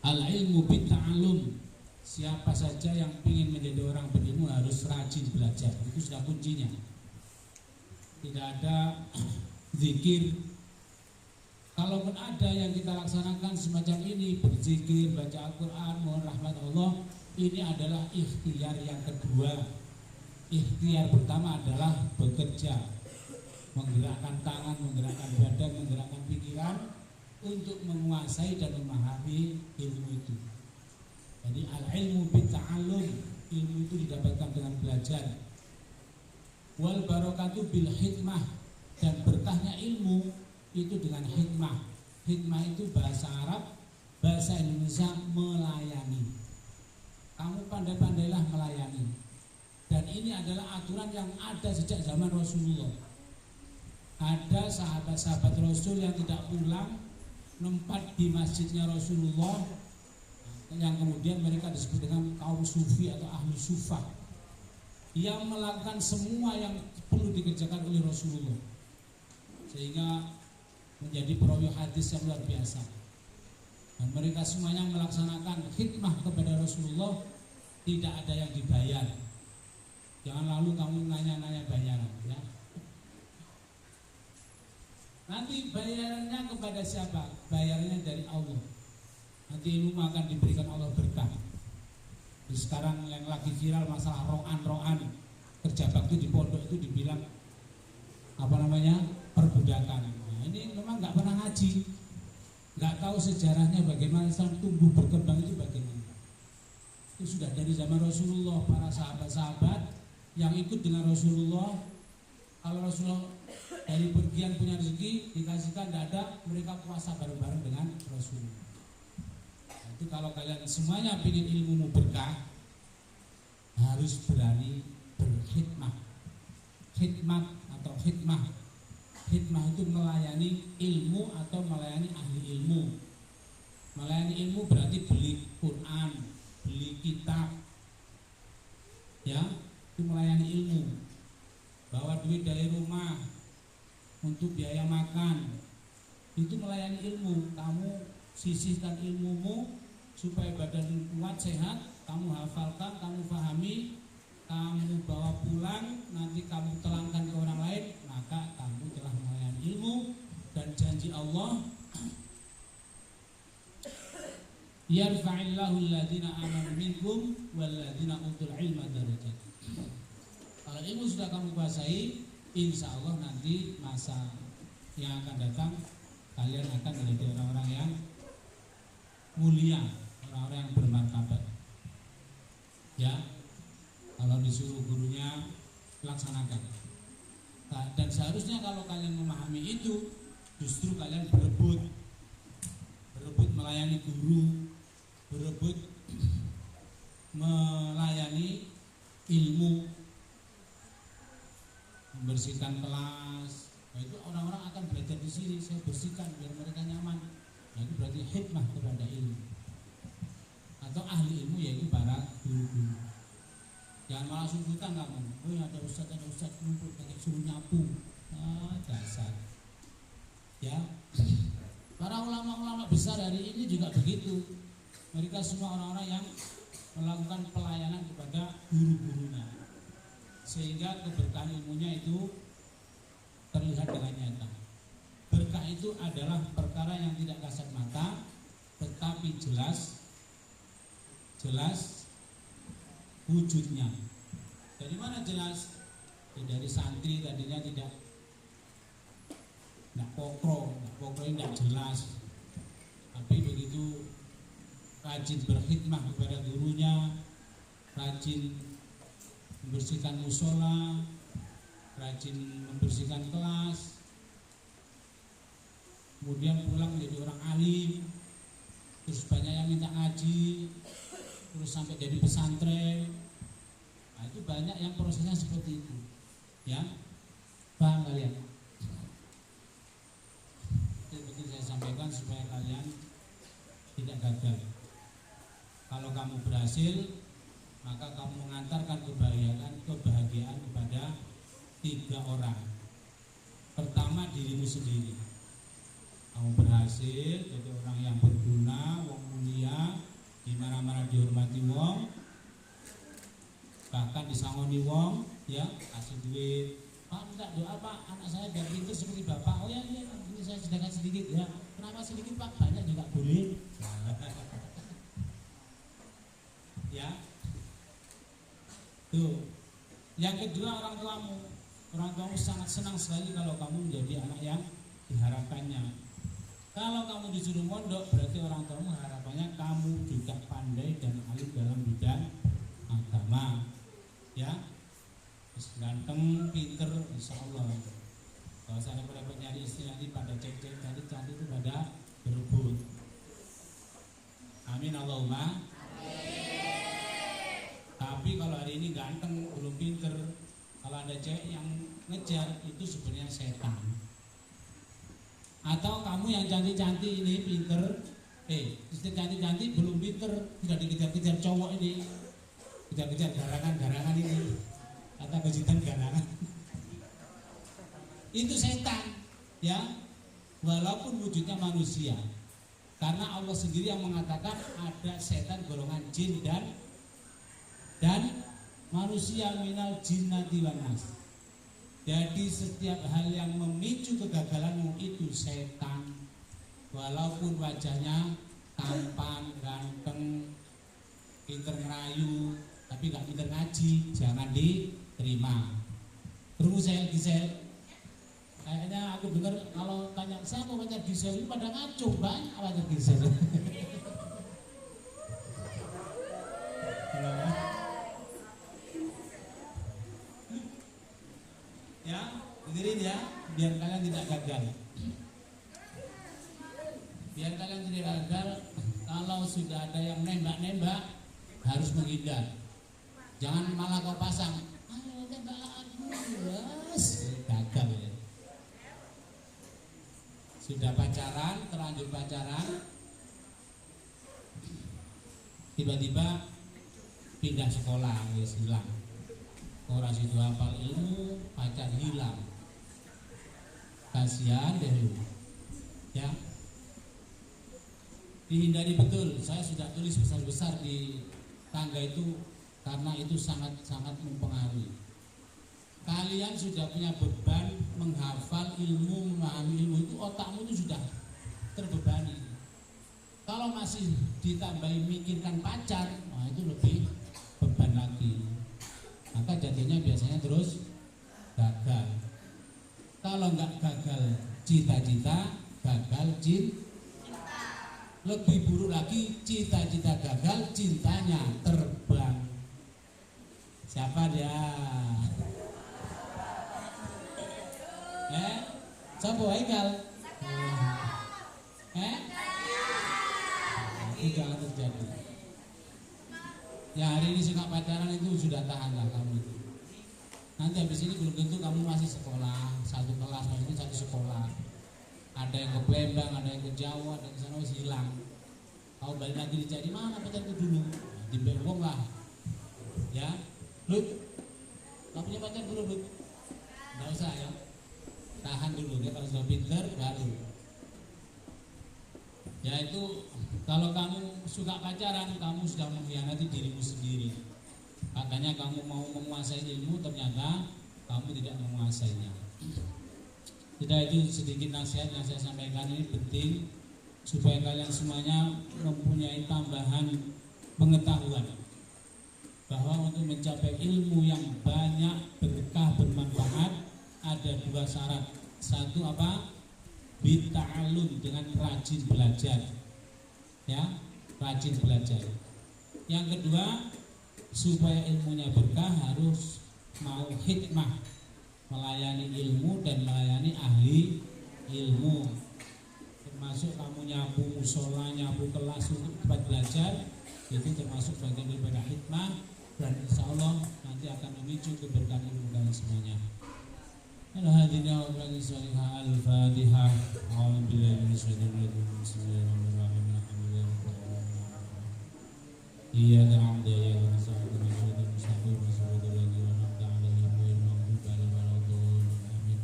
Al-ilmu bitta'allum. Siapa saja yang ingin menjadi orang berilmu harus rajin belajar. Itu sudah kuncinya. Tidak ada zikir. Kalaupun ada yang kita laksanakan semacam ini, berzikir, baca Al-Quran, mohon rahmat Allah, ini adalah ikhtiar yang kedua. Ikhtiar pertama adalah bekerja, menggerakkan tangan, menggerakkan badan, menggerakkan pikiran untuk menguasai dan memahami ilmu itu. Jadi al-ilmu bitta'allum, ilmu itu didapatkan dengan belajar. Wal barakatu bil hikmah, dan berkahnya ilmu itu dengan hikmah. Hikmah itu bahasa Arab, bahasa Indonesia melayani. Kamu pandai-pandailah melayani. Dan ini adalah aturan yang ada sejak zaman Rasulullah. Ada sahabat-sahabat Rasul yang tidak pulang, nempat di masjidnya Rasulullah, yang kemudian mereka disebut dengan kaum sufi atau ahli sufah, yang melakukan semua yang perlu dikerjakan oleh Rasulullah, sehingga menjadi perawi hadis yang luar biasa. Dan mereka semuanya melaksanakan khidmah kepada Rasulullah, tidak ada yang dibayar. Jangan lalu kamu nanya-nanya bayaran, ya. Nanti bayarannya kepada siapa? Bayarannya dari Allah. Nanti ilmu akan diberikan Allah berkah. Jadi sekarang yang lagi viral masalah ro'an, kerja bakti di pondok itu dibilang perbudakan. Nah, ini memang nggak pernah ngaji, nggak tahu sejarahnya bagaimana Islam tumbuh berkembang itu bagaimana. Itu sudah dari zaman Rasulullah, para sahabat-sahabat yang ikut dengan Rasulullah. Kalau Rasulullah dari pergian punya rezeki dikasihkan, tidak ada, mereka puasa bareng-bareng dengan Rasulullah. Nah, itu kalau kalian semuanya ingin ilmumu berkah, harus berani berkhidmah. Khidmat atau hikmah. Hikmah itu melayani ilmu atau melayani ahli ilmu. Melayani ilmu berarti beli Quran, beli kitab, ya, itu melayani ilmu. Bawa duit dari rumah untuk biaya makan, itu melayani ilmu. Kamu sisihkan ilmumu supaya badan kuat, sehat, kamu hafalkan, kamu pahami, kamu bawa pulang, nanti kamu terangkan ke orang lain, maka kamu telah melayani ilmu. Dan janji Allah, yarfa'illahu alladhina amanu minkum walladhina utul ilma darajat. Kalau ilmu sudah kamu kuasai, insya Allah nanti masa yang akan datang kalian akan menjadi orang-orang yang mulia, orang-orang yang bermartabat. Ya, kalau disuruh gurunya laksanakan. Nah, dan seharusnya kalau kalian memahami itu, justru kalian berebut melayani guru, berebut melayani ilmu, membersihkan kelas. Nah, itu orang-orang akan belajar di sini, saya bersihkan biar mereka nyaman. Nah, itu berarti hikmah kepada ilmu. Atau ahli ilmu yaitu para guru-guru. Jangan malah sunggutan kamu. Oh, ada ustaz numpuk pakai suruh nyapu. Dasar. Ya. Para ulama-ulama besar hari ini juga begitu. Mereka semua orang-orang yang melakukan pelayanan kepada guru-gurunya, sehingga keberkahan ilmunya itu terlihat dengan nyata. Berkah itu adalah perkara yang tidak kasat mata, tetapi jelas wujudnya. Dari mana jelas? Ya, dari santri tadinya tidak pokro ini tidak jelas, tapi begitu rajin berkhidmah kepada gurunya, rajin membersihkan musola, rajin membersihkan kelas, kemudian pulang menjadi orang alim, terus banyak yang minta ngaji, terus sampai jadi pesantren. Nah, itu banyak yang prosesnya seperti itu, ya. Paham kalian? Itu penting saya sampaikan supaya kalian tidak gagal. Kalau kamu berhasil, maka kamu mengantarkan kebahagiaan kepada 3 orang. Pertama, dirimu sendiri. Kamu berhasil jadi orang yang berguna, wong mulia, misalkan disangoni wong ya kasih duit, Pak minta doa Pak anak saya biar pintar seperti Bapak. Oh ya ini saya sedekah sedikit ya. Kenapa sedikit Pak? Banyak juga boleh. Ya. Tuh. Yang kedua orang tuamu sangat senang sekali kalau kamu menjadi anak yang diharapkannya. Kalau kamu disuruh mondok berarti orang tuamu harapannya kamu juga pandai dan alim dalam bidang agama. Ya, ganteng, pinter, insya Allah. Kalau saya dapat nyari istri nanti pada cek-cek, cantik itu pada berebut. Amin Allahumma. Tapi kalau hari ini ganteng, belum pinter, kalau ada cewek yang ngejar itu sebenarnya setan. Atau kamu yang cantik-cantik ini pinter, istri cantik-cantik belum pinter, sudah dikejar-kejar cowok ini, kejar-kejar garangan ini, atau kejutan garangan. Itu setan, ya, walaupun wujudnya manusia. Karena Allah sendiri yang mengatakan ada setan golongan jin dan manusia minal jinnati wan nas. Jadi setiap hal yang memicu kegagalanmu itu setan. Walaupun wajahnya tampan, ganteng, pinter ngerayu, tapi gak pinter ngaji, jangan diterima. Terus saya Gisel, kayaknya aku dengar kalau tanya siapa pacar Gisel ini pada ngaco banyak pacar Gisel. Ya, dengerin ya, biar kalian tidak gagal. Biar kalian tidak gagal, kalau sudah ada yang nembak harus menghindar. Jangan malah kau pasang. Ayo tembak aku, gagal ya. Sudah pacaran, terlanjur pacaran, tiba-tiba pindah sekolah, wis hilang. Orang situ hafal ilmu, pacar hilang. Kasihan deh lu. Ya. Dihindari betul. Saya sudah tulis besar-besar di tangga itu karena itu sangat-sangat mempengaruhi. Kalian sudah punya beban menghafal ilmu, memahami ilmu itu, otakmu itu sudah terbebani. Kalau masih ditambahi mikirkan pacar, nah itu lebih beban lagi. Maka jadinya biasanya terus gagal. Kalau nggak gagal cita-cita, gagal cinta. Lebih buruk lagi, cita-cita gagal, cintanya terbang. Siapa dia? Siapa Haikal? Itu jangan terjadi. Ya hari ini suka pacaran itu sudah tahanlah kamu itu. Nanti habis ini belum tentu kamu masih sekolah, satu kelas, maksudnya satu sekolah. Ada yang ke Palembang, ada yang ke Jawa, ada yang ke sana wis hilang. Kau balik lagi dicari mana pacarku dulu? Nah, di Bengkong lah. Ya, Lut, kau punya pacar dulu Lut? Nggak usah ya. Tahan dulu ya, kalau sudah pinter baru. Ya itu kalau kamu suka pacaran, kamu sudah mengkhianati dirimu sendiri. Katanya kamu mau menguasai ilmu, ternyata kamu tidak menguasainya. Tidak, itu sedikit nasihat yang saya sampaikan ini penting supaya kalian semuanya mempunyai tambahan pengetahuan bahwa untuk mencapai ilmu yang banyak, berkah, bermanfaat ada dua syarat. Satu apa? Bita'alum, dengan rajin belajar. Ya, rajin belajar. Yang kedua, supaya ilmunya berkah harus mau hikmah, melayani ilmu dan melayani ahli ilmu. Termasuk kamu nyapu musola, nyapu kelas untuk tempat belajar, itu termasuk bagian daripada hikmah, dan insya Allah nanti akan memicu keberkahan ilmu kalian semuanya. Al-Hadinah wa al-Salihah al-Fatihah. A'udzubillahi minasyaitonir rajim. Bismillahirrahmanirrahim. Iyyaka na'budu wa iyyaka nasta'in. Ihdinas siratal mustaqim. Shiratal ladzina an'amta 'alaihim ghairil maghdubi 'alaihim waladdallin. Amin.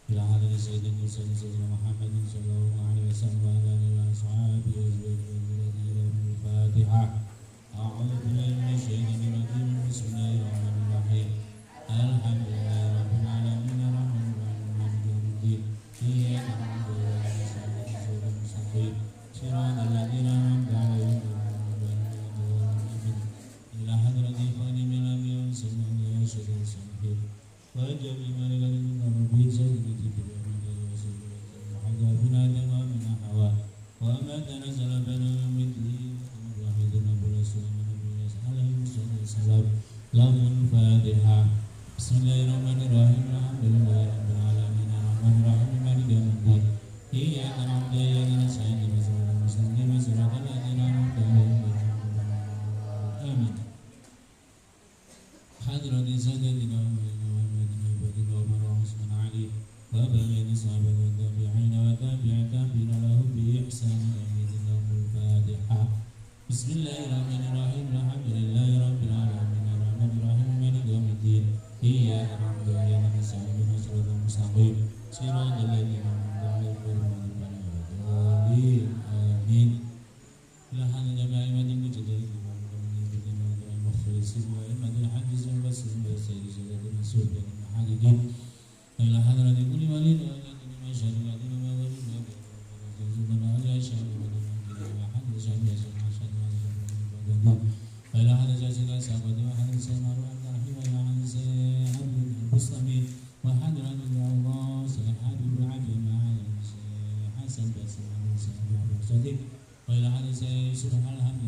Ila hadratis sayyidil mursalin sayyidina Muhammadin sallallahu alaihi wasallam wa ala alihi wa sahbihi ajma'in. Al-Fatihah. A'udzubillahi minasyaitonir rajim. Bismillahirrahmanirrahim. Fatihah. Bismillahirrahmanirrahim. Alhamdulillahirabbil alamin. Arrahmanirrahim. Maliki yaumiddin. Iyyaka na'budu wa iyyaka nasta'in. Ihdinas siratal mustaqim. Siratal ladzina an'amta 'alaihim. Amin. Hadratin sadatina wa muhammadin wa batina wa rahmatan 'alaihi wa baligh sahabat wa tabi'in wa tabi'at tabi'in lahum bi ihsan ila Fatihah. Bismillahirrahmanirrahim. Alhamdulillahirabbil alamin. Arrahmanirrahim. Maliki yaumiddin. Iyyaka na'budu wa iyyaka nasta'in. Ihdinas siratal mustaqim. Siratal ladzina an'amta 'alaihim ghairil maghdubi 'alaihim. Amin. Ilahan jami'al madin mujadid wa mu'minin wa mukhlisin wa imadul hadis wa basis wa sayyid sayyidul rasul dan muhadidin. Ila hadratin kulli walid wa yakin masyarakat wa maghrib wa subhana Allah syahadu wa la hadis wa syahadu wa ila hadratin sahabat wa hadis maru al-rahim wa hadis abdul muslimin wa hadratin Allah syahadu wa ajma hasan basman sahabat sadiq wa ila hadis subhanallah wa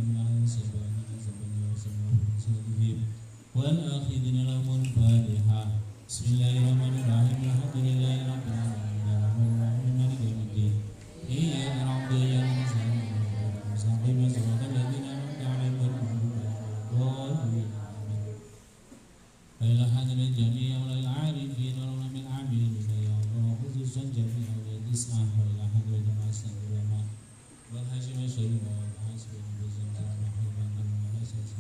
wal akhidina lahum Fatihah. Bismillahirrahmanirrahim. Alhamdulillahirabbil alamin. Arrahmanirrahim. Maliki yaumiddin. Iyyaka na'budu wa iyyaka nasta'in. Ihdinas siratal ladzina an'amta 'alaihim ghairil maghdubi 'alaihim. Wa ila hadratil jami'i wal 'arifin wal ulama'il 'amilin ya Allah khususan jami'a wa ismah wa ila hadratil masan ulama wal hashim syarif wa hasbi bizam wa hibban wa asas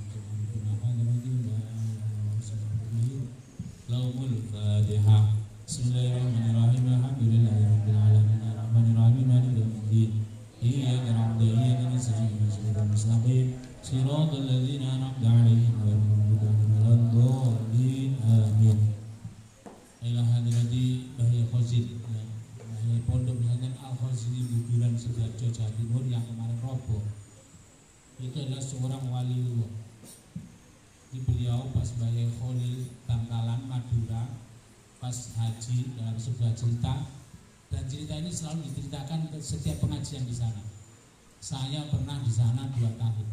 Laumul Fatihah. Bismillahirrahmanirrahim. Alhamdulillahirabbil alamin. Arrahmanirrahim. Maliki yaumiddin. Iyyaka na'budu wa iyyaka nasta'in. Ihdinas siratal mustaqim. Siratal ladzina an'amta 'alaihim ghairil maghdubi 'alaihim waladdallin. Amin. Ila hadrati Bahya Khazid. Bahya Pondok Pesantren Al-Khazidi Buburan Sidoarjo Jawa Timur yang kemarin roboh. Itu adalah seorang waliullah. Beliau pas Bahya Khalil Bangkalan Madura pas haji dalam sebuah cerita, dan cerita ini selalu diceritakan ke setiap pengajian di sana. Saya pernah di sana 2 tahun.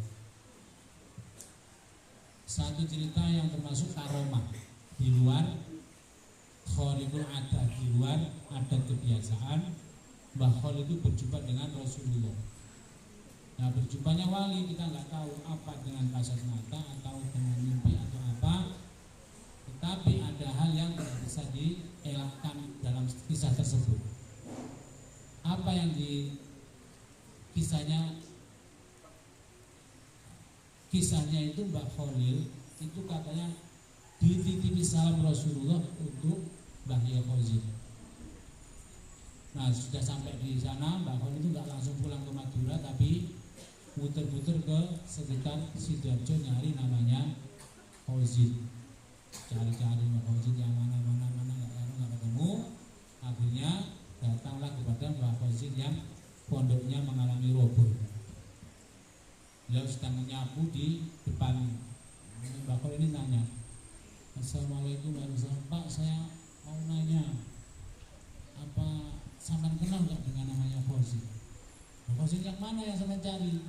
Satu cerita yang termasuk karomah di luar khariqul adat, di luar adat kebiasaan. Mbah Khalil itu berjumpa dengan Rasulullah. Nah, berjumpanya wali kita nggak tahu apa dengan kasat mata atau dengan mimpi atau apa, tetapi ada hal yang tidak bisa dielakkan dalam kisah tersebut. Apa yang di kisahnya itu Mbak Khalil itu katanya dititipi salam Rasulullah untuk Mbah Khazid. Nah, sudah sampai di sana Mbak Khalil itu nggak langsung pulang ke Madura, tapi muter-muter ke sekitar Sidoarjo nyari namanya Khazid, cari-cari Khazid yang mana nggak ketemu. Akhirnya datanglah kepada Mbah Khazid yang pondoknya mengalami roboh. Beliau sedang menyapu di depan. Mbah Khalid ini nanya, Assalamualaikum warahmatullahi wabarakatuh. Pak, saya mau nanya, apa sampean kenal nggak dengan namanya Khazid? Khazid yang mana yang sampean cari?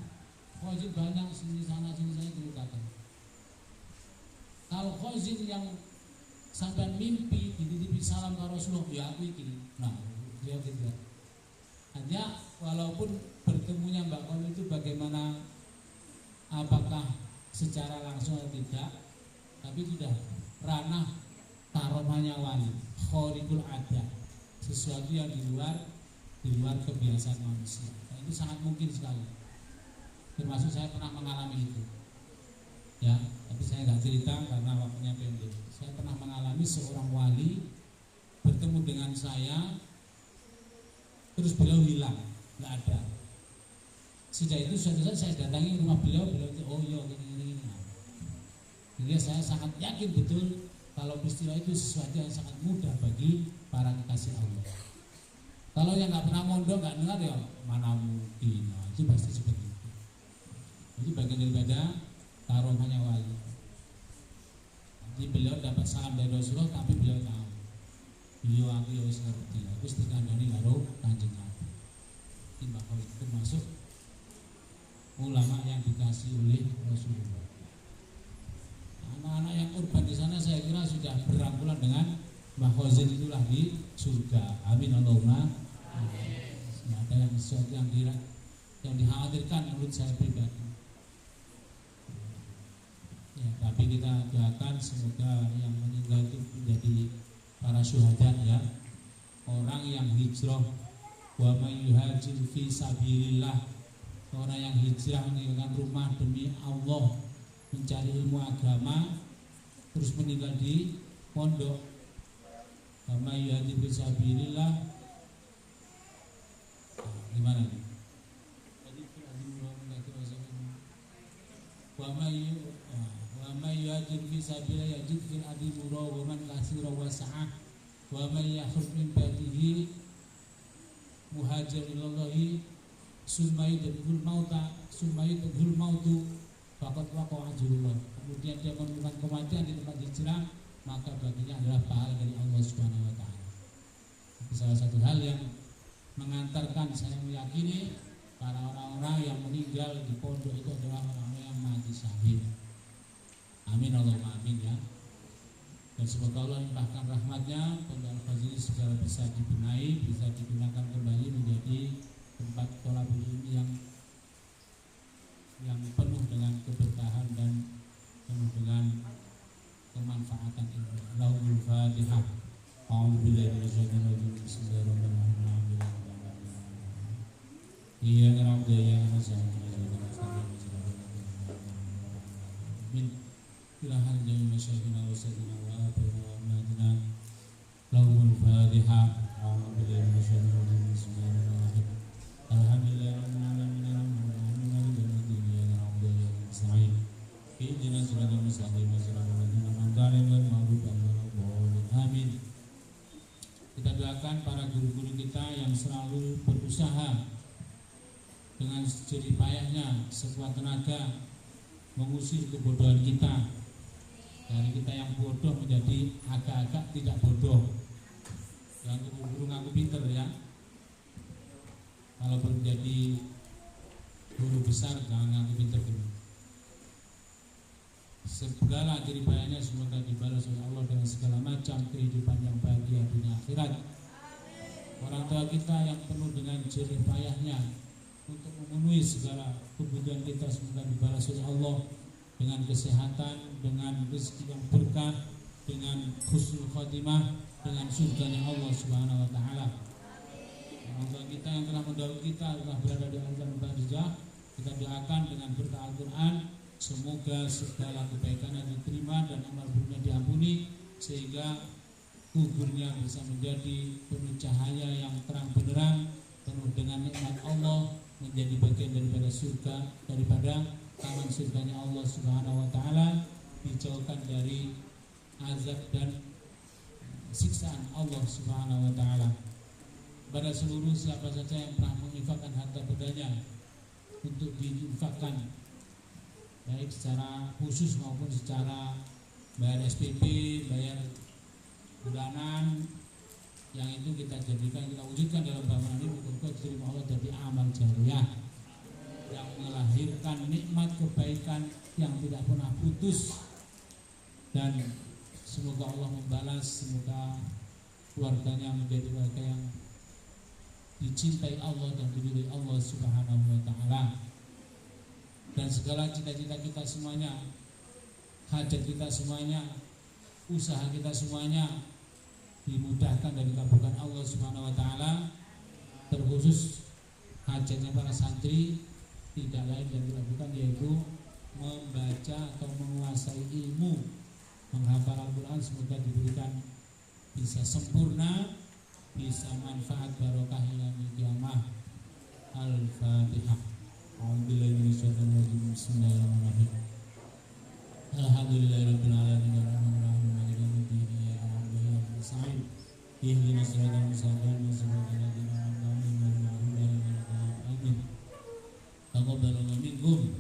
Khazid banyak sini sana saya ceritakan. Kalau Khazid yang sampean mimpi dititipi salam ke Rasulullah, ya aku ini. Nah, dia gitu. Hanya walaupun bertemunya Mbak Khalil itu bagaimana, apakah secara langsung atau tidak, tapi sudah ranah karomahnya wali, khariqul adat, sesuatu yang di luar kebiasaan manusia. Nah, itu sangat mungkin sekali. Termasuk saya pernah mengalami itu, ya. Tapi saya nggak cerita karena waktunya pendek. Saya pernah mengalami seorang wali bertemu dengan saya, terus beliau hilang, nggak ada. Sejak itu suatu saat saya datangi rumah beliau itu, oh iya gini. Jadi saya sangat yakin betul kalau peristiwa itu sesuatu yang sangat mudah bagi para kekasih Allah. Kalau yang nggak pernah mondok, nggak dengar, ya mana mungkin. Nah, itu pasti seperti itu. Itu bagian daripada karomahnya wali. Jadi beliau dapat salam dari Rasulullah, tapi beliau tahu, beliau aku harus ngerti. Aku dikandani karo Kanjeng Nabi. Ini bakal termasuk ulama yang dikasih oleh Rasulullah. Anak-anak yang urban di sana saya kira sudah berangkulan dengan mahfuzin itulah di surga. Amin Allahumma. Tidak ada yang sesuatu yang dikhawatirkan menurut saya pribadi. Ya, tapi kita doakan semoga yang meninggal itu menjadi para syuhada ya, orang yang hijrah, wa may yuhajir fi sabilillah, orang yang hijrah meninggalkan rumah demi Allah mencari ilmu agama terus meninggal di pondok. Wa may yuhajir fi sabilillah, gimana nih? Wa may yuhajir fi sabilillah yajid fil ardi murawaman kasira wa sa'ah wa may yakhruj min baitihi muhajir ilallahi summa yudhul mautu faqad waqa'a ajrullah. Kemudian dia menemukan kematian di tempat hijrah, maka baginya adalah pahala dari Allah Subhanahu wa taala. Itu salah satu hal yang mengantarkan saya meyakini para orang-orang yang meninggal di pondok itu adalah orang-orang yang mati syahid. Amin Allahumma amin ya. Dan semoga Allah limpahkan rahmatnya, Pondok Al-Fajri segera bisa dibenahi, bisa digunakan kembali menjadi tempat thalabul ilmi yang penuh dengan keberkahan dan penuh dengan kemanfaatan ilmu. Allahumma Fatihah. A'udzubillahi minasyaitonir rajim. Bismillahirrahmanirrahim. Iyyaka na'budu wa iyyaka nasta'in. Ilahal jami masyaikina wa sayyidina wa abina wa amadina. Lahumul Fatihah. A'udzubillahi minasyaitonir rajim. Bismillahirrahmanirrahim. Alhamdulillahi rabbil alamin arrahmanir rahim maliki yaumiddin na'budu wa iyyaka nasta'in. Ihdinas siratal mustaqim siratal ladzina an'amta 'alaihim ghairil maghdubi 'alaihim waladdallin. Amin. Kita doakan para guru-guru kita yang selalu berusaha dengan jerih payahnya sekuat tenaga mengusir kebodohan kita, dari kita yang bodoh menjadi agak-agak tidak bodoh, yang guru-guru ngaku pinter ya. Kalau belum jadi guru besar jangan ngaku pinter dulu. Segala jerih payahnya semoga dibalas oleh Allah dengan segala macam kehidupan yang bahagia dunia akhirat. Orang tua kita yang penuh dengan jerih payahnya untuk memenuhi segala kebutuhan kita semoga dibalas oleh Allah dengan kesehatan, dengan rezeki yang berkah, dengan husnul khotimah, dengan surganya Allah Subhanahu wa taala. Orang tua kita yang telah mendahului kita telah berada di alam barzakh, kita doakan dengan berkah Al-Qur'an semoga segala kebaikannya diterima dan amal buruknya diampuni, sehingga kuburnya bisa menjadi penuh cahaya yang terang benderang, penuh dengan nikmat Allah, menjadi bagian daripada surga, daripada taman surganya Allah Subhanahu wa taala, dijauhkan dari azab dan siksaan Allah Subhanahu wa taala. Pada seluruh siapa saja yang pernah menginfakkan harta bendanya untuk diinfakkan baik secara khusus maupun secara bayar SPP, bayar bulanan, yang itu kita jadikan, kita wujudkan dalam bangunan ini, mudah-mudahan diterima Allah jadi amal jariah yang melahirkan nikmat kebaikan yang tidak pernah putus, dan semoga Allah membalas, semoga keluarganya menjadi keluarga yang dicintai Allah dan diridhoi Allah Subhanahu wa taala, dan segala cita-cita kita semuanya, hajat kita semuanya, usaha kita semuanya dimudahkan dan dikabulkan Allah Subhanahu wa taala. Terkhusus hajatnya para santri tidak lain dan tidak bukan yaitu membaca atau menguasai ilmu, menghafal Al-Qur'an, semoga diberikan bisa sempurna, bisa manfaat barokah hingga kiamat. Al-Fatihah. A'udzubillahi minasyaitonir rajim. Bismillahirrahmanirrahim. Alhamdulillahirabbil alamin arrahmanir rahim maliki yaumiddin iyyaka na'budu wa iyyaka nasta'in. Ihdinas siratal mustaqim siratal ladzina an'amta 'alaihim ghairil maghdubi 'alaihim waladdallin. Amin. Taqabbalallahu minkum.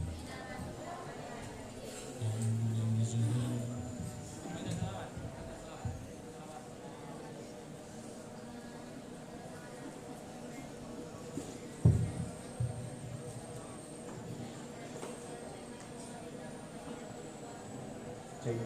Cek.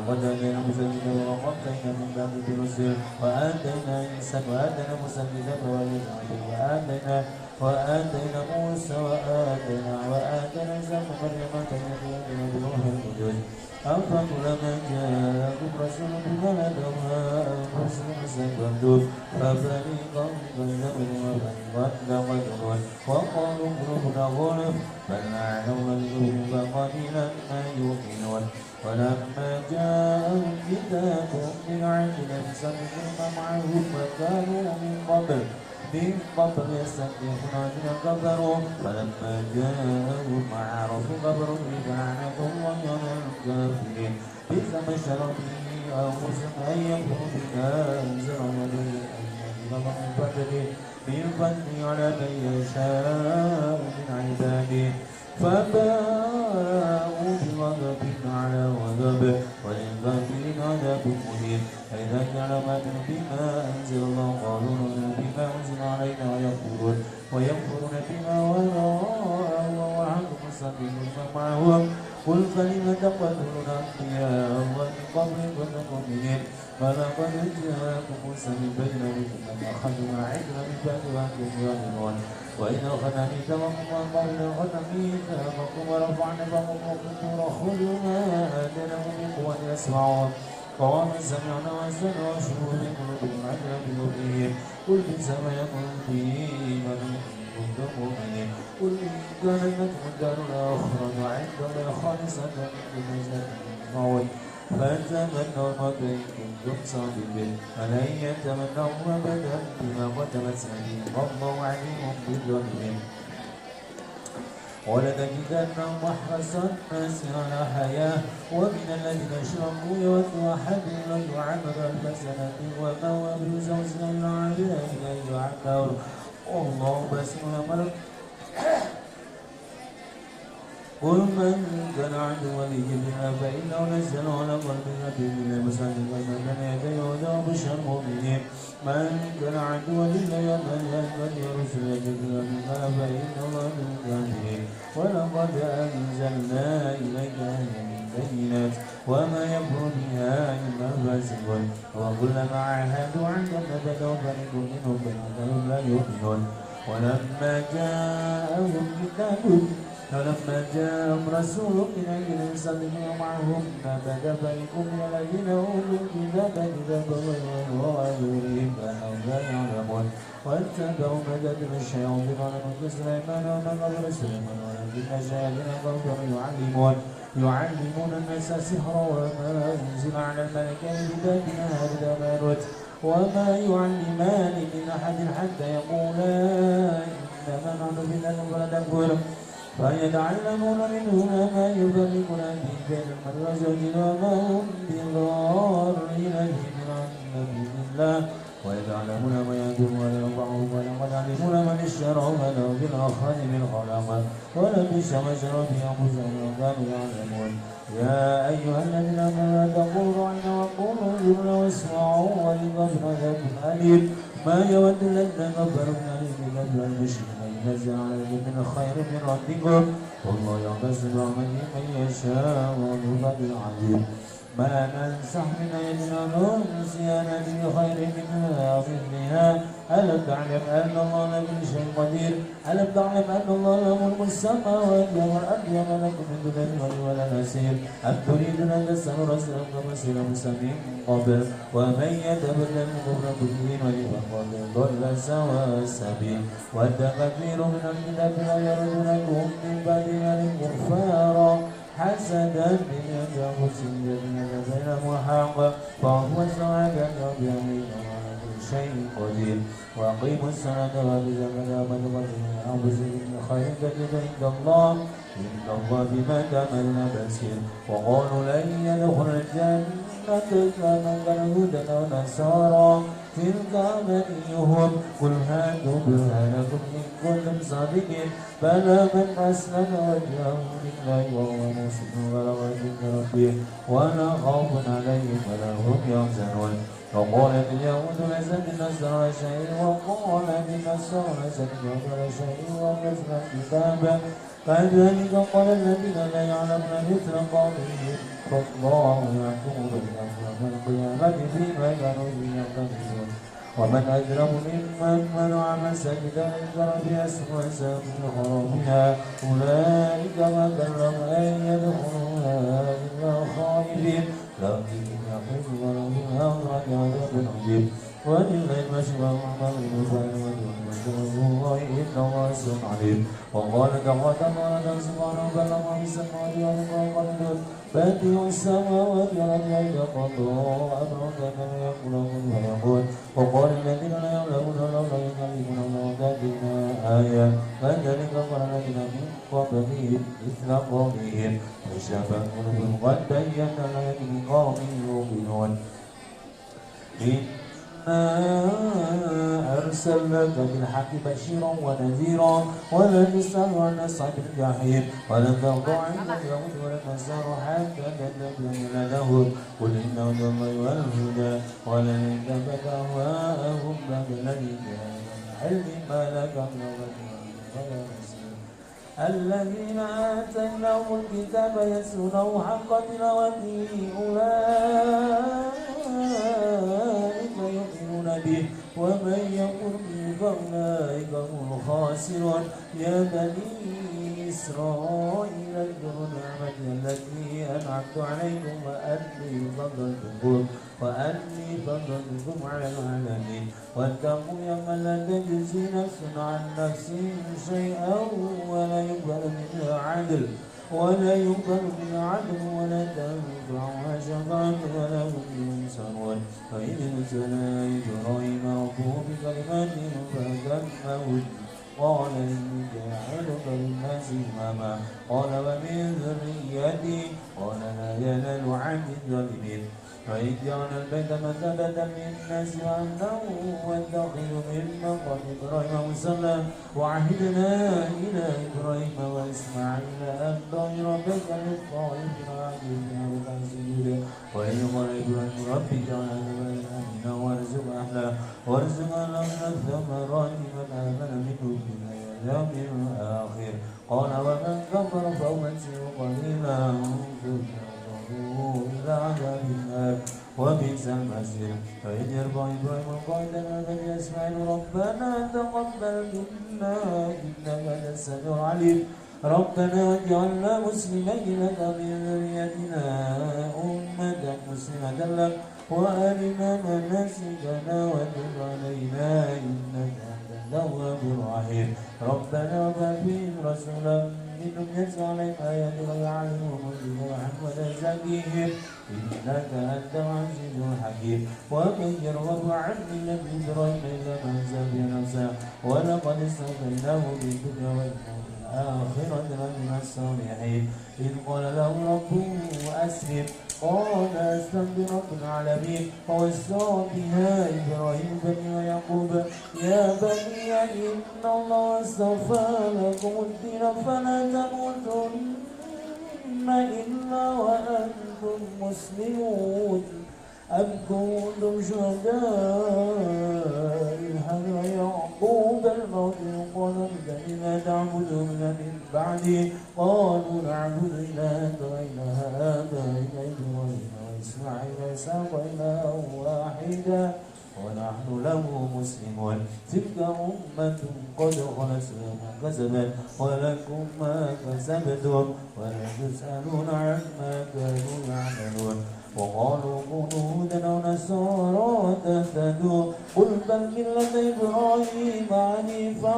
ولقد آتينا موسى الكتاب وقفينا من بعد برسل وآتينا عيسى وآتينا موسى الكتاب وآتينا موسى وآتينا عيسى ابن مريم وآتينا بروح القدس أفكلما جاءكم رسول بما لا تهوى أنفسكم استكبرتم ففريقا كذبتم وفريقا تقتلون وقالوا قلوبنا غلف بل لعنهم قلوبهم فقليلا ما يؤمنون ولما جاءهم كتاب من عند مصدق ما معهم وكانوا من قبل يستفتحون الذين كفروا فلما جاءهم ما عرفوا كفروا به فلعنة الله على الكافرين بئس ما اشتروا به أنفسهم أن يكفروا بما أنزل الله من فضله على من يشاء من عباده فباءوا بغضب على غضب وللكافرين عذاب مهين فإذا كلمت بما أنزل الله قالوا نؤمن بما أنزل علينا ويكفرون بما وراءه والحق مصدق لما معهم قل فلم تقتلون أنبياء الله من قبل كنتم مؤمنين ولقد جاءكم موسى بالبينات ثم أخذنا عجلا من بعد وأنتم ظالمون وإذ أخذنا ميثاقكم وقالنا أخذنا ميثاقكم ورفعنا فوقكم الطور خذوا ما آتيناكم بقوة يسمعون قالوا سمعنا وأسمعنا وشروا من قلوبهم عجلا بكفرهم قل بئس ما يكون به من كنتم مؤمنين قل إن كانت لكم الدار الآخرة عند الله خالصة من نجاة الموت فتمنوا الموت إن كنتم صادقين فلن يتمنوا أبدا بما قدمت أيديهم والله عليم بالظالمين ولتجدنهم أحرص الناس على حياة ومن الذين أشركوا يود أحدهم لو يعمر 1000 سنة وما هو بزوجنا إلا عبدا أن يعمر والله باسم الأمر قل من كان عدوا لجبريل فإنه نزل على قلبك بإذن مصدقا ما بين يديه وهدى وبشرى المؤمنين من كان عدوا لله والملائكة ورسله جبريل فإن الله من الكافرين ولقد أنزلنا إليك البينات وما يكفر بها إلا الفاسقون وكلما عاهدوا عهدا نبذوا فريق منهم فإنهم لا يؤمنون ولما جاءهم رسول من عند يصدقون معهم نبذ فريق من الذين أوتوا الكتاب كتابهم وراء ظهورهم كأنهم لا يعلمون واتبعوا ما تتلو الشياطين على ملك سليمان وما كفر سليمان ولكن الشياطين كفروا يعلمون الناس سحرا وما أنزل على الملكين ببابل هاروت وماروت وما يعلمان من أحد حتى يقولا إنما نحن فتنة فلا تكفر فيتعلمون منهما ما يفرقون به بين المرء وزوجه وما هم بضارين به بإذن الله ويتعلمون ما يضر ولا ينفعهم ولقد علموا من اشتروا ما له في الآخرة من خلاق ولبئس ما شروا به أنفسهم لو كانوا يعلمون يا أيها الذين آمنوا لا تقولوا راعنا وقولوا انظرنا واسمعوا وللكافرين عذاب أليم ما يود الذين كفروا من أهل الكتاب والمشركين أن ينزل عليكم من خير من ربكم والله يختص برحمته من يشاء وذو فضل عظيم ما ننسخ من آية أو ننسها نأتي بخير منها أو مثلها ألم تعلم أن الله على كل شيء قدير ألم تعلم أن الله له ملك السماوات والأرض وما لكم من دون الله ولا نصير أم تريدون أن تسألوا رسولكم كما سئل موسى من قبل ومن يتبدل الكفر بالإيمان فقد ضل سواء السبيل ود كثير من الكتاب لا يردونكم من بعد إيمانهم كفارا حسدا من أنفسهم بينهم الحق فهو سواء بأمره وعلى كل شيء قدير وأقيموا الصلاة وآتوا الزكاة وما تقدموا من أنفسكم من خير تجد عند الله إن الله بما تعملون بصير وقالوا لن يدخل الجنة إلا من كان هودا أو نصارى تلك أمانيهم قل هاتوا برهانكم إن كنتم صادقين بلى من أسلم وجهه لله وهو محسن ولا عند ربه ولا خوف عليهم ولا هم يحزنون وقالت اليهود ليست النصارى شيء وقالت النصارى ليست اليهود شيء ونزل الكتاب كذلك قال الذين لا يعلمون مثل قولهم فالله يحكم بينهم يوم القيامة فيما كانوا فيه يختلفون ومن أجرم ممن منع مساجد الله بأسوأ من خرابها أولئك وكلهم أن يدخلوها إلا خائفين لكن يخرج ولهم أخرج عذاب عظيم ولله المشرق والمغرب فأيوة الله إن الله سميع عليم وقال تعالى سبحانه بلغ في السماوات والأرض بديع السماوات والأرض قضاء أمرا كما يقول كن فيكون وقال الذين لا يعلمون لولا يكلمنا الله تأتينا آية كذلك قال الذين من قبلهم مثل قولهم تشابهت قلوبهم قد بينا الآيات لقوم يوقنون أرسلناك بالحق بشيرا ونذيرا ولا تسأل عن أصحاب الجحيم ولن ترضى عنك اليهود ولا النصارى حتى تتبع ملتهم قل إن هدى الله والهدى ولن اتبع أهواءهم بعد الذي جاءهم علم ما لك من ولا نصير الذين آتيناهم الكتاب يتلونه حق تلاوته أولئك يؤمنون به ومن يكفر به فأولئك هم الخاسرون يا بني إسرائيل اذكروا نعمتي التي أنعمت عليكم وأني فضلتكم على العالمين واتقوا يوما لا تجزي نفس عن نفس شيئا ولا يقبل منها عدل ولا تنفعها شفاعة ولا هم ينصرون فإذ ابتلى إبراهيم ربه بكلمات فأتمهن قال إني جاعلك للناس إماما قال ومن ذريتي قال لا ينال عهد الظالمين فإذ جعل البيت مثابة للناس وأمنا واتخذ من مقام إبراهيم مصلى وعهدنا إلى إبراهيم وإسماعيل أن طهر بيت للطائفين وعجبنا بالسجود وإذ قال إبراهيم رب اجعل هذا بلدا آمنا وارزق أهله من الثمرات من آمن منهم باليوم الآخر قال ومن كفر فأمتعه قليلا ثم إلى عذاب النار وبئس المصير فإذ يرفع إبراهيم القواعد من بني إسماعيل ربنا تقبل منا إنك أنت السميع العليم ربنا واجعلنا مسلمين لك من ذريتنا أمة مسلمة لك وأرنا مناسكنا وتب علينا إنك أنت التواب الرحيم ربنا وابعث فيهم رسولا منهم يتلو عليهم آياتك ويعلمهم الدين وحكمة زكيهم إنك أنت العزيز الحكيم ومن يرغب عن ملة إبراهيم إلا من سفه نفسه ولقد استغفرناه في الدنيا وإنه في الآخرة لمن الصالحين إذ قال له ربه أسلم قال أسلمت برب العالمين ووصى بها إبراهيم بني ويعقوب يا بني إن الله اصطفى لكم الدين فلا تموتن إلا وأنتم مسلمون أم كنتم شهداء إذ حضر يعقوب الموت قال لما تعبدون من بعدي قالوا نعبد إلهك وإله آبائك إبراهيم وإسماعيل وإسحاق إلها واحدا ونحن له مسلمون تلك أمة قد خلت لها كسبت ولكم ما كسبتم ولا تسألون عما كانوا يعملون وقالوا كونوا هودا أو نصارى تهتدوا قل بل ملة إبراهيم حنيفا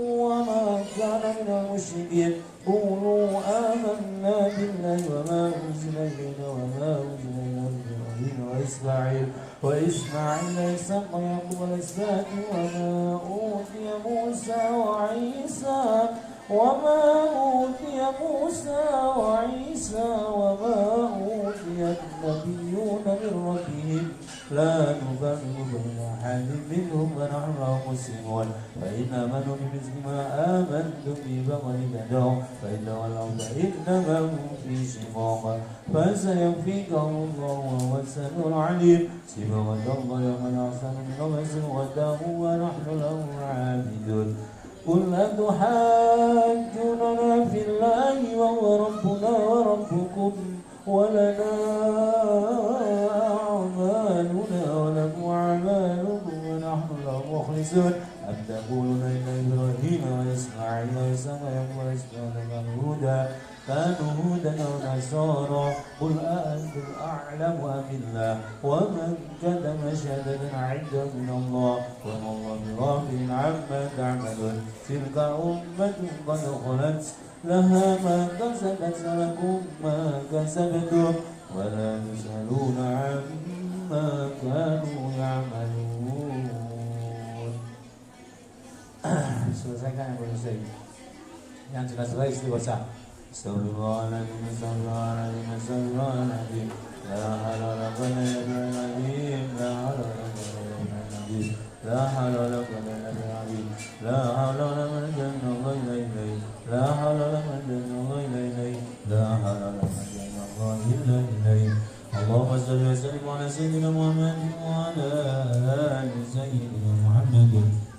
وما كان من المشركين قولوا آمنا بالله وما أنزل إلينا وما أنزل إلى إبراهيم وإسماعيل وإسحاق ويعقوب والأسباط وما أوتي موسى وما أوتي النبيون من ربهم لا نفرق بين أحد منهم ونحن له مسلمون فإن آمنوا بمثل ما آمنتم به فقد اهتدوا فإن تولوا فإنما هم في شقاق فسيكفيكهم الله وهو السميع العليم صبغة الله ومن أحسن من الله صبغته ونحن له عابدون قل أتحاجوننا في الله وهو ربنا وربكم ولنا أعمالنا ولكم أعمالكم ونحن له مخلصون أم تقولون إن إبراهيم وإسماعيل وإسحاق وإسحاق كانوا هودا أو نصارى قل أأنتم أعلم أم الله ومن كتم شهادة عنده من الله وما الله بغافل عما تعملون تلك أمة قد خلت لها ما كسبت ولكم ما كسبتم ولا تسألون عما كانوا يعملون. Selesaikan yang belum selesai. Yang sudah selesai istighosah. Astagfirullahaladzim, astagfirullahaladzim, astagfirullahaladzim. La hawla wala quwwata illa billah. La hawla wala quwwata illa billah. La hawla wala quwwata illa billah. La hawla wala quwwata illa billah. La hawla wala quwwata illa billah. La hawla wala quwwata illa billah. Allahumma shalli wa sallim ala sayyidina Muhammad wa ala ali sayyidina Muhammad.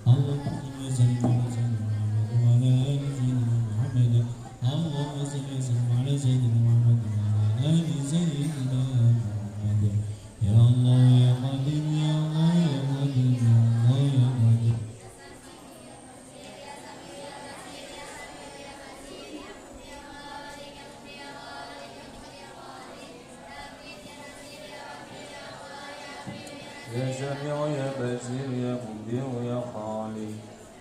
Allahumma salli ala sayyidina Muhammad wa ala ali sayyidina Muhammad. Allahumma salli wa sallim ala sayyidina Muhammad wa ala ali sayyidina Muhammad. Ya Allah ya Qadir ya Allah ya Qadir ya Allah ya Qadir. يا سميع يا بصير يا مبدع يا خالق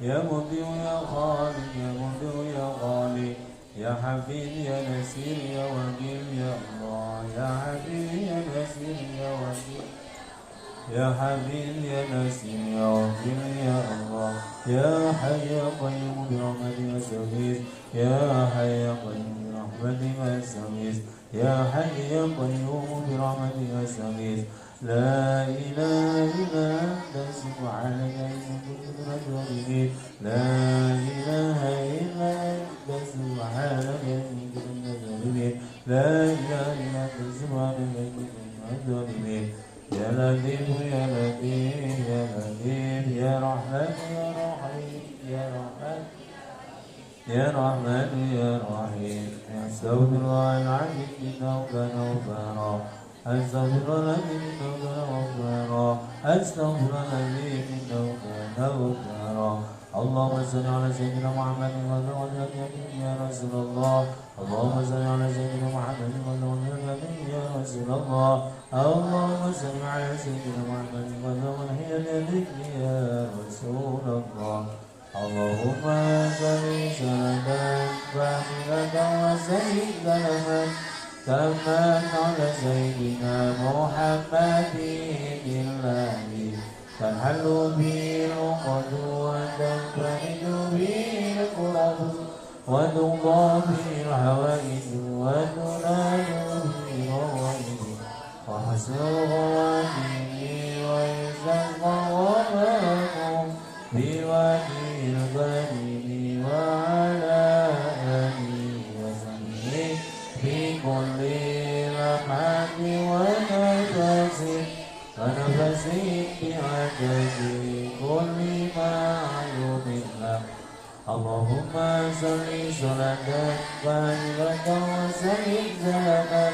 يا مبدع يا خالق يا مبدع يا خالق يا حفيظ يا نسير يا وكيل يا الله يا حفيظ يا نسير يا وكيل يا حفيظ يا نسير يا وكيل يا الله يا حي يا قيوم برحمتك استغيث يا حي يا قيوم برحمتك استغيث يا حي يا قيوم برحمتك استغيث لا إله إلا أنت سبحانك إني كنت من الظالمين لا إله إلا أنت سبحانك إني كنت من الظالمين لا إله إلا أنت سبحانك إني كنت من الظالمين يا لطيف يا لطيف يا لطيف يا رحمن يا رحيم يا رحمن يا رحمن يا رحيم أستغفر الله العظيم إنه كان غفارا أستغفر الذي إنه كان غفارا أستغفر الذي إنه كان غفارا اللهم صل على سيدنا محمد يا رسول الله اللهم صل على سيدنا محمد يا رسول الله اللهم صل على سيدنا محمد يا رسول الله اللهم صل صلاة كاملة وسلم سلاما كما على سيدنا محمد بالله تنحل به العقد وتنفرج به الكرب وتقضى به الحوائج وتنال به الغوائب وحسن الغوائب ويستسقى غمامهم بوجه الكريم وعلى آله وصحبه في كل لمحة ونفس ونفس بعدد كل معلوم له اللهم صل صلاة كاملة وسلم سلاما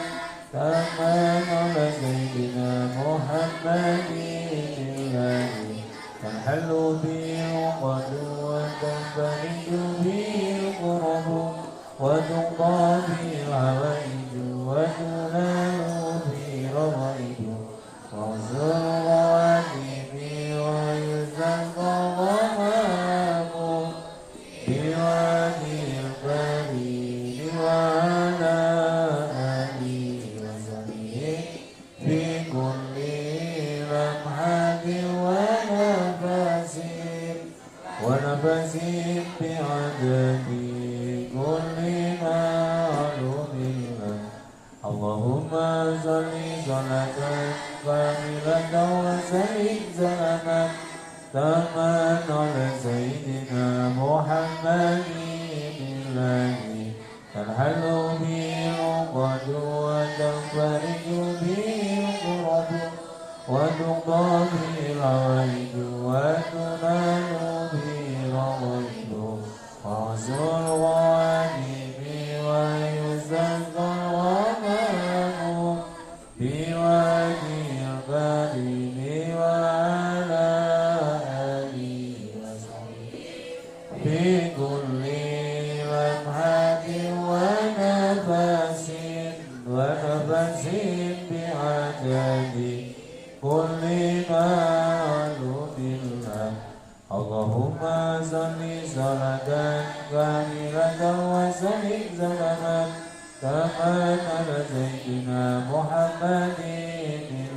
كما على سيدنا محمد الله تنحل به العقد وتنفرج به الكرب وتقضى به الحوائج وتنال به الرغائب وحسن الغوائب ويستسقى الغمام بوجه الكريم وعلى آله وصحبه في كل لمحة ونفس بعدد كل معلوم له اللهم صل صلاة كاملة وسلم سلاما تاما على سيدنا محمد بالله تنحل به العقد وتنفرج به الكرب وتقضى به الحوائج وتنال به الرغائب وحسن الغوائب ويستسقى الغمام بعدد كل معلوم لك اللهم صل صلاة كاملة وسلم سلاما تاما على سيدنا محمد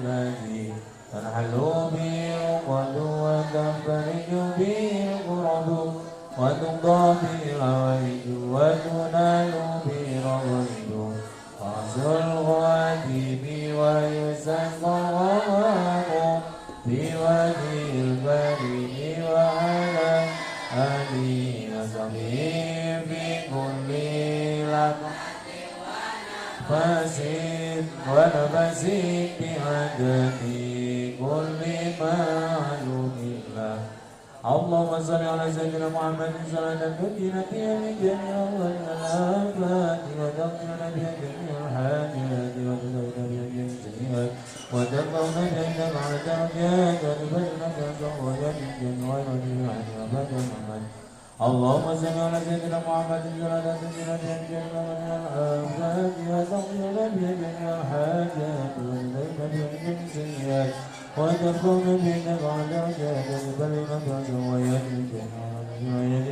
الذي تنحل به العقد وتنفرج به الكرب وتقضى به الحوائج وتنال به الرغائب وحسن الخواتيم ويسقى الغمام في وجه الكريم وعلى آله وصحبه في كل لمحة ونفس بعدد كل معلوم له اللهم صل على سيدنا محمد صلاة تنجينا بها من جميع الآفات وتغفرنا بها جميع الحاجات وتزيد بها جميع السيئات وترفعنا بها عندك على الدرجات وتبلغنا بها الصلوات من جميع وجميع أبد محمد اللهم صل على سيدنا محمد صلاة تنجينا بها من جميع الآفات وتغفرنا بها جميع الحاجات وتزيد بها جميع السيئات وتكون بينك على درجات بلغت وسويت الجنة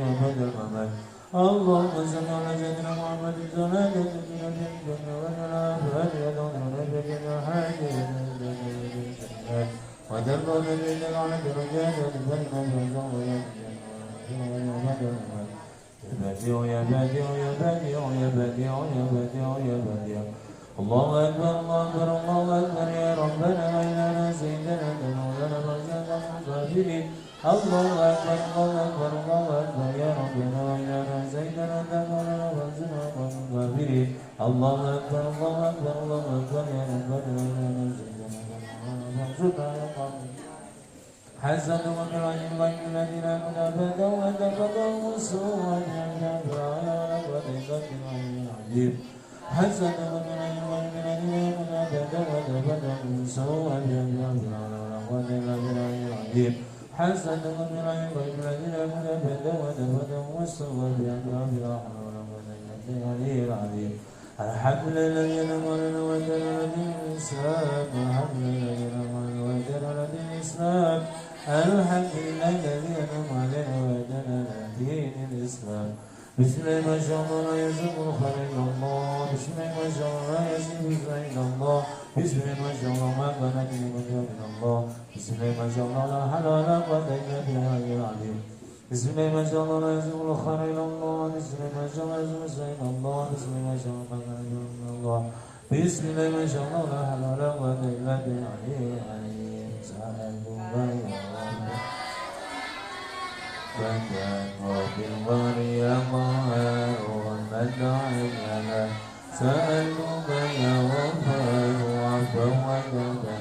وبعد الممات اللهم صل على سيدنا محمد صلاة تنجينا بها من جميع الآفات وتغفرنا بها جميع الحاجات وتكون بينك على درجات بلغت وسويت بديع يا بديع يا بديع يا بديع يا بديع يا بديع الله أكبر الله أكبر الله أكبر يا ربنا وإلهنا سيدنا مولانا مرزقنا المغفرين الله أكبر الله أكبر الله أكبر يا ربنا وإلهنا سيدنا مولانا مرزقنا المغفرين الله أكبر الله أكبر الله أكبر يا ربنا وإلهنا سيدنا مولانا مرزقنا المغفرين حسن ومرعي الغيب الذين آمنوا أبدا وتقدموا السوء والجنة وعلى وتقدم العجيب حسن ومرعي الغيب الذين آمنوا أبدا وتقدموا السوء والجنة وعلى وتقدم العجيب حسن ومرعي الغيب الذين آمنوا أبدا وتقدموا السوء والجنة وعلى وتقدم العجيب الحمد لله الذي أمرنا وجعل دين الإسلام الحمد لله الذي أمرنا وجعل دين الإسلام الحمد لله الذي أنعم علينا وهدانا دين الإسلام بسم الله ما شاء الله لا يزيد الخير إلا الله بسم الله ما شاء الله لا يزيد الخير إلا الله بسم الله ما شاء الله ما كان كلمة إلا الله بسم الله ما شاء الله لا حول ولا قوة إلا بالله العظيم بسم الله ما شاء الله لا يزيد الخير إلا الله بسم الله ما شاء الله لا يزيد الخير إلا الله بسم الله ما شاء الله ما كان إلا الله بسم الله ما شاء الله لا حول ولا قوة إلا بالله العظيم سألوا بدأ وبالغار يا ظاهر ومدع لنا سألوك يا غفار وعفوا وتبدا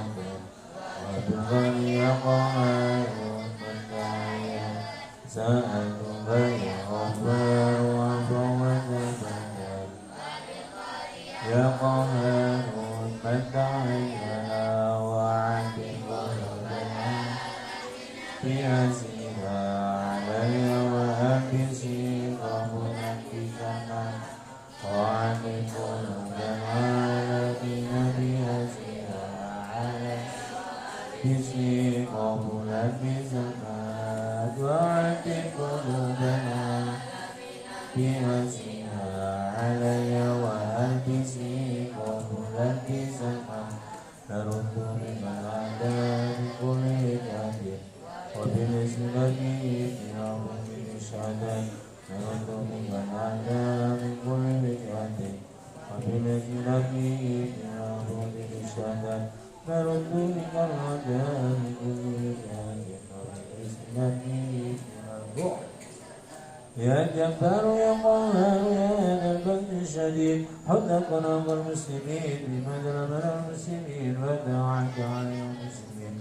وبالغار يا ظاهر ومدع لنا سألوك يا غفار وعفوا وتبدا يا ظاهر ومدع لنا وعدل ولنا في أسيرا علي وأكسي ومنكسنا وعن قلوبنا الذين بأسيرا علي بسي ومنكسنا وعن قلوبنا بأسيرا علي وأكسي ومنكسنا نرد من العذاب كل كافر وبالإسلام إلى وفي الشهداء نرد من العذاب كل كافر وبالإسلام إلى وفي الشهداء نرد من العذاب كل كافر وبالإسلام إلى يا جبار يا قهار يا ذا البأس الشديد حد قلوب المسلمين بما ظلم المسلمين ودعاك على المسلمين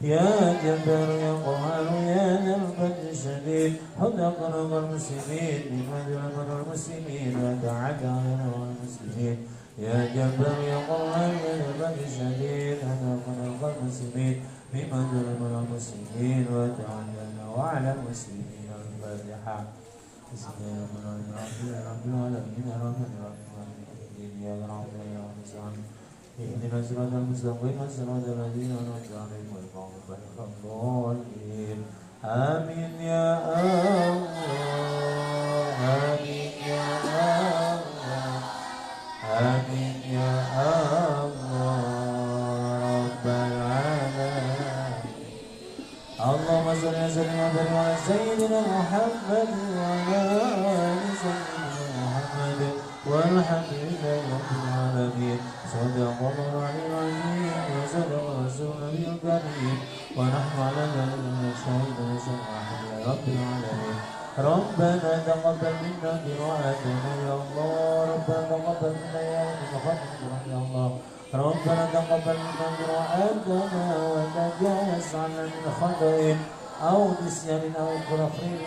يا جبار يا قهار يا ذا البأس الشديد حد قلوب المسلمين بما ظلم المسلمين ودعاك على المسلمين يا جبار يا قهار يا ذا البأس الشديد حد قلوب المسلمين بما ظلم المسلمين ودعاك على المسلمين الفاتحة بسم الله الرحمن الرحيم رب العالمين الرحمن الرحيم إياك نعبد وإياك نستعين اهدنا الصراط المستقيم صراط الذين أنعمت عليهم غير المغضوب عليهم ولا الضالين آمين يا الله آمين يا الله آمين يا الله رب العالمين اللهم صل وسلم وبارك على سيدنا محمد وعلى آل سيدنا محمد والحمد لله رب العالمين صدق الله العظيم وصدق رسوله الكريم ونحن على ذلك من الشهيد ونشهد يا رب العالمين ربنا تقبل منا قراءتنا يا الله ربنا تقبل منا يا رب يا الله ربنا تقبل منا قراءتنا وتجاوز عنا من خطأ أو نسيان أو تأخير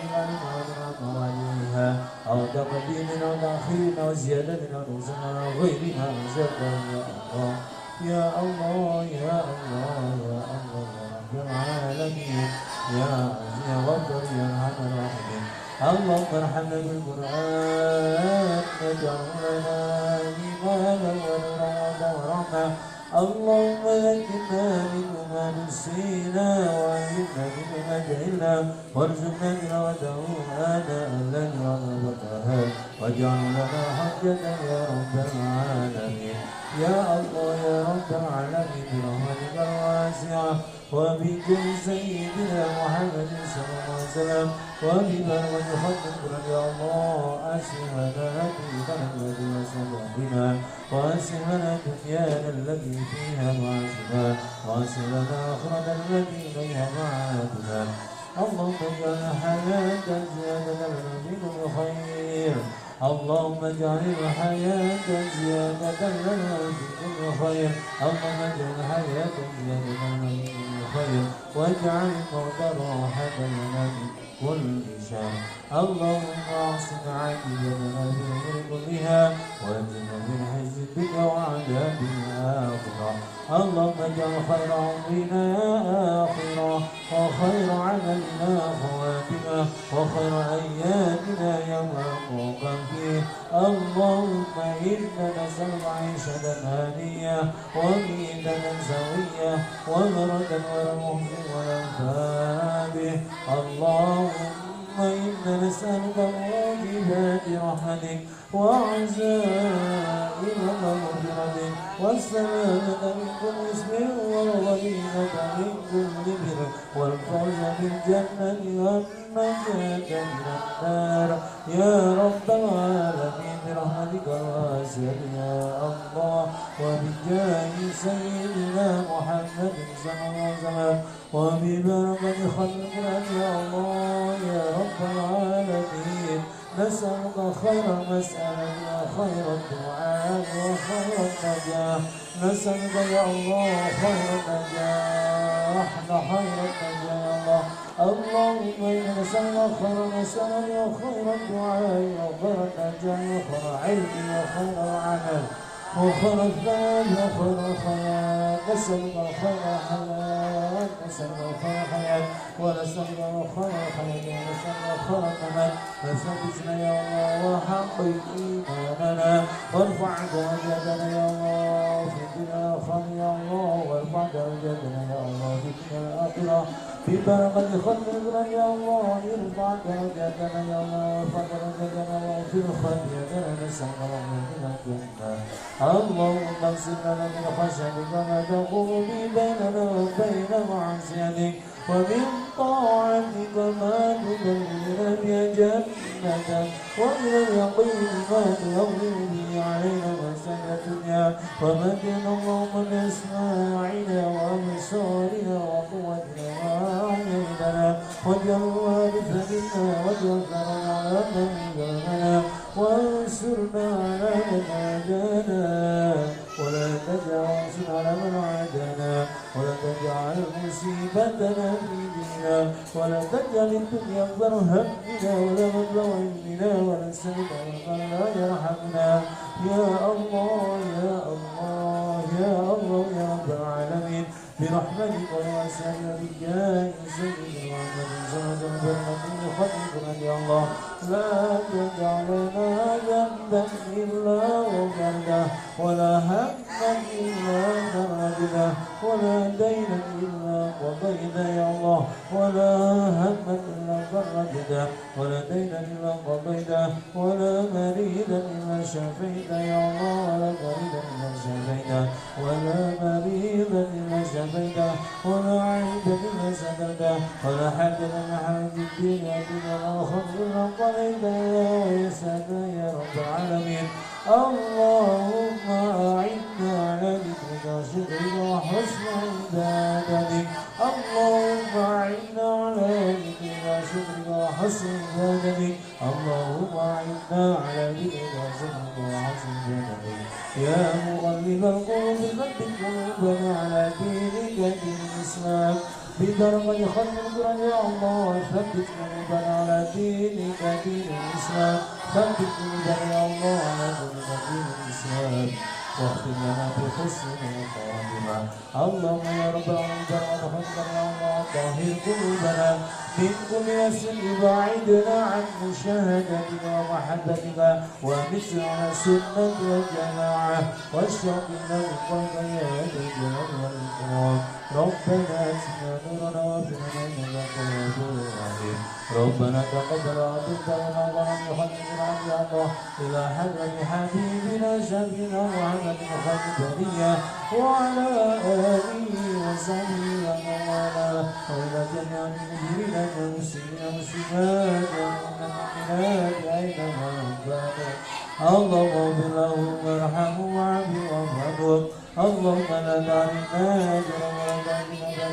أو عليها أو تقديم أو تأخير أو زيادة أو نقصان أو غيرها أو زيادة يا الله يا الله يا الله يا الله يا رب العالمين يا عزيز يا غفور يا أرحم الراحمين اللهم ارحمنا بالقرآن واجعل لنا إيمانا ونورا ورحمة اللهم ذكرنا منه ما نسينا وعلمنا منه ما جهلنا وارزقنا تلاوته آناء الليل والنهار واجعل لنا حجة يا رب العالمين يا الله يا رب العالمين برحمتك الواسعة وبجاه سيدنا محمد صلى الله عليه وسلم وببركة خلق يا الله أسلم لنا ديننا الذي وسلم بنا وأسلم لنا دنيانا التي فيها معاشنا وأسلم لنا آخرة التي إليها معادنا اللهم اجعل الحياة زيادة لنا في كل خير اللهم اجعل الحياة زيادة لنا في كل خير اللهم اجعل الحياة زيادة لنا في كل خير واجعل الموت راحة لنا من كل شر اللهم احسن عاقبتنا في الامور كلها واجعلنا من حزن الدنيا وعذاب الاخره اللهم اجعل خير عمرنا اخره وخير عملنا خواتمه وخير ايامنا يوم نلقاك فيه اللهم انا نسالك عيشه هانيه وميته سويه ومردا غير محزن ولا فابه اللهم إنا نسألك موجبات رحمتك وعزائم مغفرتك والسلامة من كل اسم والغنيمة من كل بر والفوز بالجنة والنجاة من النار يا رب العالمين برحمتك الواسعة يا الله وبجاه سيدنا محمد صلى الله عليه وسلم وببركة خلقنا يا الله يا رب العالمين نسألك خير المسألة وخير الدعاء وخير النجاح نسألك يا الله خير النجاح خير النجاح يا الله اللهم إنا نسألك خير المسألة وخير الدعاء وخير النجاح وخير العلم وخير العمل وخير الثواب وخير الخير نسألك خير الحياة نسألك خير الحياة ونسألك خير الحياة ونسألك خير الممات فثبتنا يا الله وحقق إيماننا وارفع درجاتنا يا الله في الدنيا الآخرة يا الله وارفع درجاتنا يا الله في الدنيا الآخرة في بركة خلقنا يا الله ارفع درجاتنا يا الله وارفع درجاتنا واغفر خطيئتنا نسألك رحمتك الجنة اللهم اغفر لنا من خشيتك ما تقوم به بيننا وبين معصيتك ومن طاعتك ما تبلغنا بها جنتك ومن اليقين ما تهون به علينا مصائب الدنيا ومتعنا اللهم بأسماعنا وأبصارنا وقوتنا وأعيننا واجعل الوارث منا واجعل ثأرنا على من ظلمنا وانصرنا على من عادانا ولا تجعل على من عادانا ولا تجعل مصيبتنا في ديننا ولا تجعل الدنيا أكبر همنا ولا مبلغ علمنا ولا نسألك من لا يرحمنا يا الله يا الله يا الله يا رب العالمين برحمتك يا سيد الرجال سيدنا محمد صلى الله عليه وسلم يا الله لا تدع لنا ذنبا إلا غفرته ولا هما إلا فرجته ولا دينا إلا قضيته يا الله ولا هما إلا فرجته ولا دينا إلا قضيته ولا مريدا إلا شفيته يا الله ولا مريدا إلا شفيته ولا مريدا إلا شفيته ولا عيبا إلا سترته ولا حاجة من حاجة الدين يا الآخر إلا قضيته ويسعدنا يا رب العالمين اللهم أعنا على ذكرك وشكرك وحسن عبادتك اللهم أعنا على ذكرك وشكرك وحسن عبادتك اللهم أعنا على ذكرك وشكرك وحسن عبادتك يا مقلب القلوب ثبت قلوبنا على دينك دين الإسلام بدرجة ختم القرآن يا الله ثبت قلوبنا على دينك دين الإسلام ثبت قلوبنا يا الله على دين الإسلام واختم لنا بحسن الخاتمة اللهم يا رب العالمين برحمتك يا الله طهر قلوبنا من كل يسر بعيدنا عن مشاهدتك ومحبتك ومثل على السنة والجماعة والشوق من قلبك يا ذا الجلال والإكرام ربنا اتنا نورنا وابننا انك غفور رحيم ربنا تقبل عبدنا ولم يخلقنا يا الله الى حضره حبيبنا شفينا محمد خير البريه وعلى اله وصحبه ومن والاه والى جميع المؤمنين والمسلمين والمسلمات والمؤمنات اينما كانوا اللهم اغفر لهم وارحمهم وعافهم واغفرهم اللهم لا تعلمنا اجرا ولا تعلمنا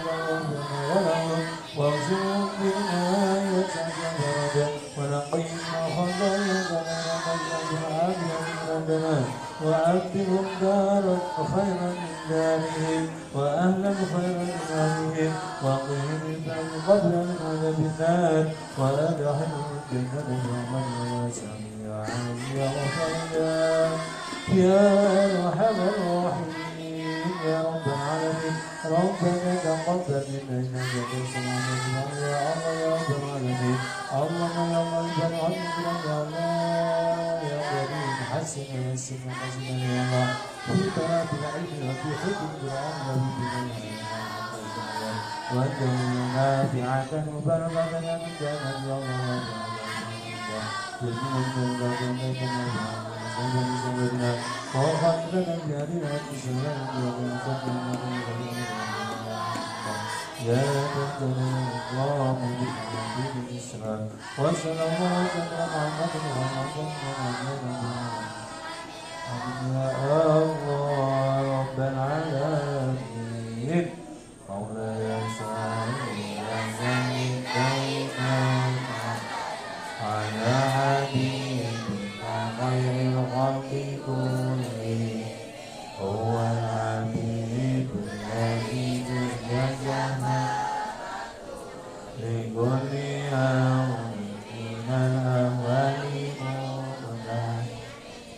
ولهم واغفرهم بالآية درجة ونقيهم خطايا كما وأبدلهم دارا خيرا من دارهم وأهلا خيرا من أهلهم وقهم الباب قبل من عذاب النار وأدخلهم الجنة برحمتك يا سميع يا عليم يا غفور يا أرحم الراحمين يا رب العالمين ربنا تقبل منا انك انت السميع العليم يا الله يا رب العالمين اللهم يا الله بارك فينا يا الله يا كريم حسن يسر حسنا يا الله في طلب العلم وفي حب القران وفي وجعلنا نافعة مباركة يا من كان يا الله وخلنا بأرنا بسلام يا ربنا اللهم بحمد الإسلام وصلى الله على محمد يا الله رب العالمين مولاي صل وسلم على حبيبك خير الخلق كلهم هو الحبيب الذي تجزى لكل يوم من الأهوال مولى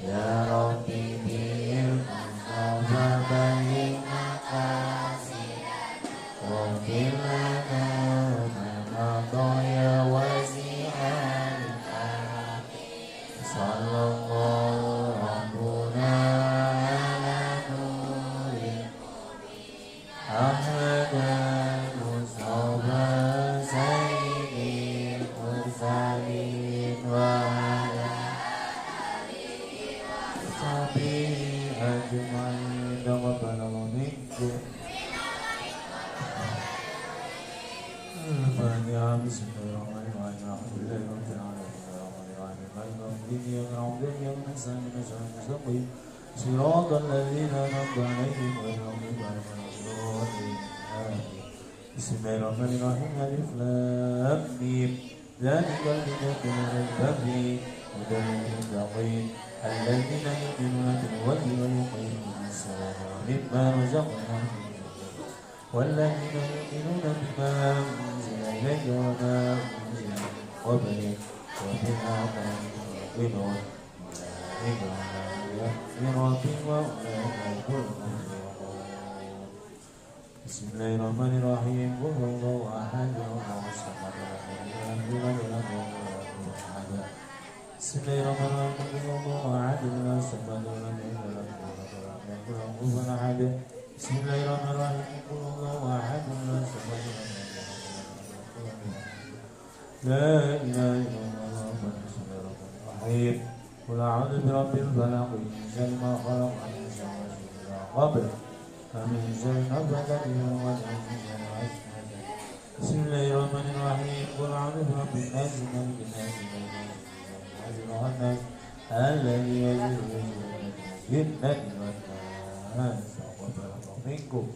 يا ربي بالمصطفى بين مقاصد واغفر لنا ما مضى يا واسع الكرم صلى الله ربنا على نور أحمد المصطفى سيد المرسلين وعلى صحبه أجمعين تقبل منكم الفاتحة بسم الله الرحمن الرحيم الحمد لله رب العالمين الرحمن الرحيم مالك يوم الدين إياك نعبد وإياك نستعين اهدنا الصراط المستقيم صراط الذين أنعمت عليهم غير المغضوب عليهم ولا الضالين آمين بسم الله الرحمن الرحيم ألف لام ميم ذلك الكتاب لا ريب فيه هدى للمتقين الذين يؤمنون بالغيب ويقيمون الصلاة ومما رزقناهم والذين يؤمنون بما أنزل إليك وما أنزل من قبلك وبالآخرة يوقنون أولئك على مغفرة وأولئك هم المفلحون Bismillahirrahmanirrahim. Qul huwallahu ahad, Allahus samad, lam yalid walam yulad walam yakul lahu kufuwan ahad. Bismillahirrahmanirrahim. Qul huwallahu ahad, Allahus samad, lam yalid walam yulad walam yakul lahu kufuwan ahad. Bismillahirrahmanirrahim. Qul huwallahu ahad, Allahus samad, lam yalid walam yulad walam yakul lahu kufuwan ahad. La ilaha illallah Muhammadur Rasulullah. Qul a'udzu birabbil falaq, min syarri ma khalaq, min syarri ghasiqin idza waqab, min syarri naffathati fil 'uqad, min syarri hasidin idza hasad. Bismillahirrahmanirrahim. Qul a'udzu birabbin nas, malikin nas, ilahin nas, alladzi yuwaswisu fi suduril jinnati wan nas. Minkum.